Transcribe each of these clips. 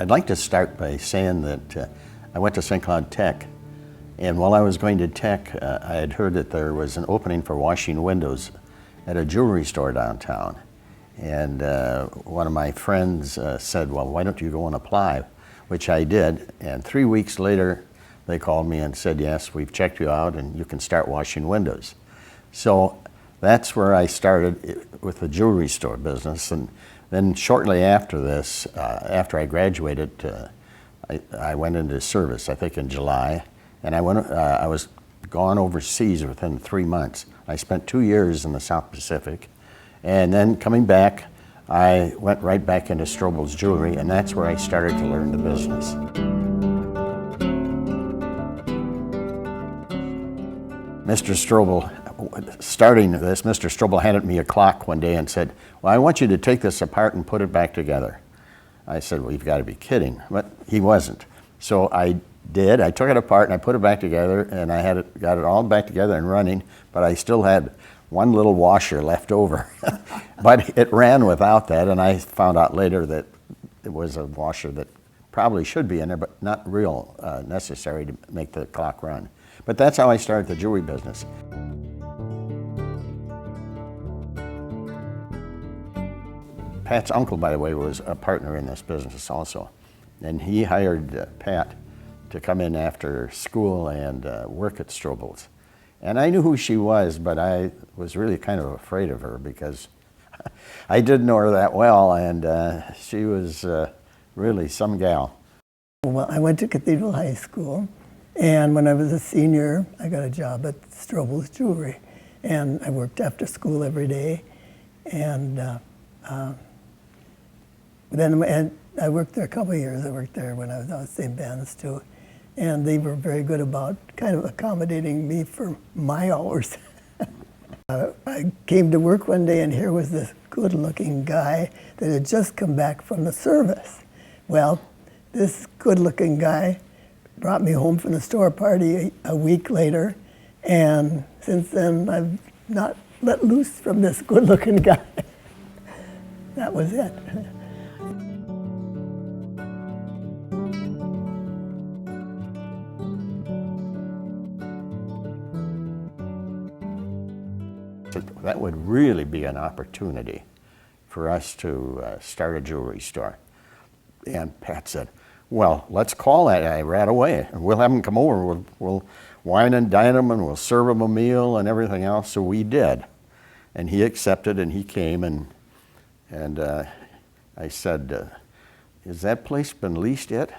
I'd like to start by saying that I went to St. Cloud Tech, and while I was going to Tech, I had heard that there was an opening for washing windows at a jewelry store downtown. And one of my friends said, well, why don't you go and apply? Which I did, and 3 weeks later, they called me and said, yes, we've checked you out and you can start washing windows. So that's where I started with the jewelry store business. And then shortly after this, after I graduated, I went into service, I think in July, and I was gone overseas within 3 months. I spent 2 years in the South Pacific, and then coming back, I went right back into Strobel's Jewelry, and that's where I started to learn the business. Mr. Strobel, starting this, Mr. Strobel handed me a clock one day and said, well, I want you to take this apart and put it back together. I said, well, you've got to be kidding. But he wasn't. So I did. I took it apart and I put it back together, and I got it all back together and running, but I still had one little washer left over. But it ran without that, and I found out later that it was a washer that probably should be in there, but not real necessary to make the clock run. But that's how I started the jewelry business. Pat's uncle, by the way, was a partner in this business also. And he hired Pat to come in after school and work at Strobel's. And I knew who she was, but I was really kind of afraid of her because I didn't know her that well, and she was really some gal. Well, I went to Cathedral High School, and when I was a senior, I got a job at Strobel's Jewelry. And I worked after school every day, and then I worked there a couple of years. I worked there when I was out at St. Ben's too. And they were very good about kind of accommodating me for my hours. I came to work one day, and here was this good-looking guy that had just come back from the service. Well, this good-looking guy brought me home from the store party a week later, and since then I've not let loose from this good-looking guy. That was it. That would really be an opportunity for us to start a jewelry store. And Pat said, well, let's call that guy right away. And we'll have him come over. We'll wine and dine him, and we'll serve him a meal and everything else. So we did. And he accepted, and he came, and I said, has that place been leased yet?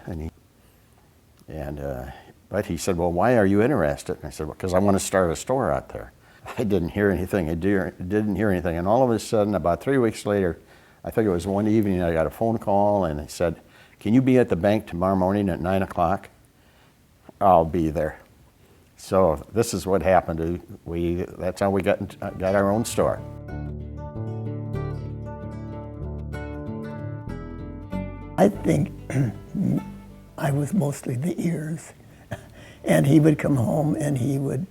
But he said, well, why are you interested? And I said, well, because I want to start a store out there. I didn't hear anything. And all of a sudden, about 3 weeks later, I think it was one evening, I got a phone call, and they said, can you be at the bank tomorrow morning at 9 o'clock? I'll be there. So this is what happened. That's how we got our own store. I think I was mostly the ears. And he would come home and he would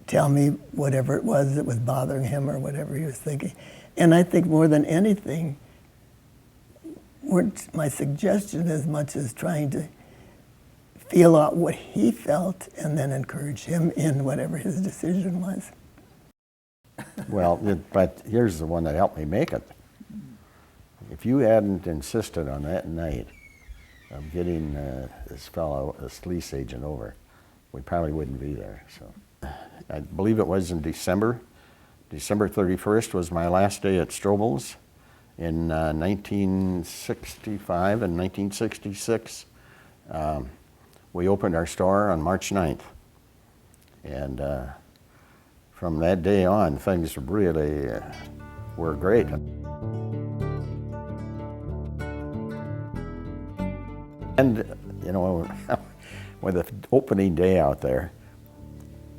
tell me whatever it was that was bothering him or whatever he was thinking. And I think more than anything, weren't my suggestions as much as trying to feel out what he felt and then encourage him in whatever his decision was. Well, but here's the one that helped me make it. If you hadn't insisted on that night of getting this lease agent over, we probably wouldn't be there. So I believe it was in December. December 31st was my last day at Strobel's in 1965 and 1966. We opened our store on March 9th. And from that day on, things really were great. And, you know, with the opening day out there,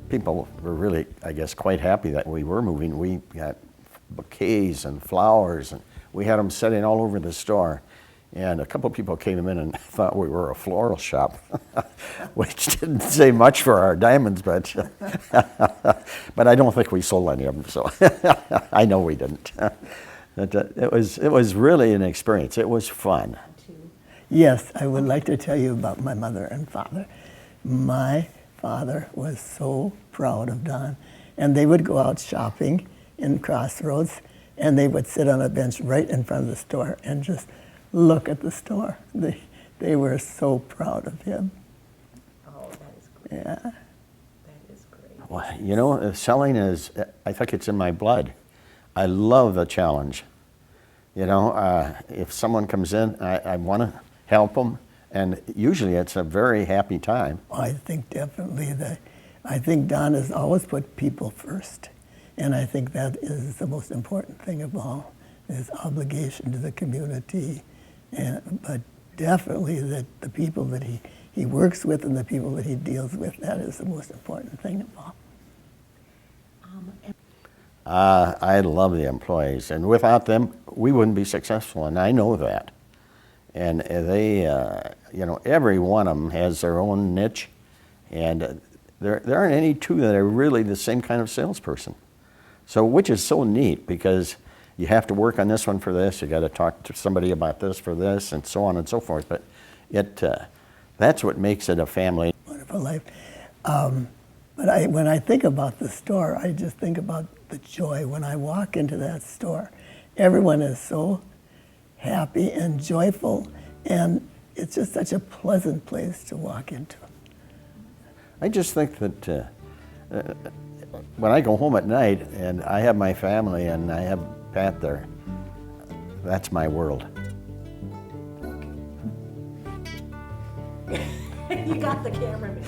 people were really, I guess, quite happy that we were moving. We got bouquets and flowers, and we had them setting all over the store. And a couple people came in and thought we were a floral shop, which didn't say much for our diamonds, but I don't think we sold any of them, so I know we didn't. It was really an experience. It was fun. Yes, I would like to tell you about my mother and father. My father was so proud of Don, and they would go out shopping in Crossroads, and they would sit on a bench right in front of the store and just look at the store. They were so proud of him. Oh, that is great. Yeah. That is great. Well, you know, selling is, I think it's in my blood. I love the challenge. You know, if someone comes in, I want to help them, and usually it's a very happy time. I think definitely that, I think Don has always put people first, and I think that is the most important thing of all, his obligation to the community, but definitely that the people that he works with and the people that he deals with, that is the most important thing of all. I love the employees, and without them, we wouldn't be successful, and I know that. And they, you know, every one of them has their own niche, and there aren't any two that are really the same kind of salesperson. So, which is so neat, because you have to work on this one for this, you got to talk to somebody about this for this, and so on and so forth. But that's what makes it a family. Wonderful life. But when I think about the store, I just think about the joy when I walk into that store. Everyone is so happy and joyful, and it's just such a pleasant place to walk into. I just think that when I go home at night and I have my family and I have Pat there, that's my world. You got the cameraman.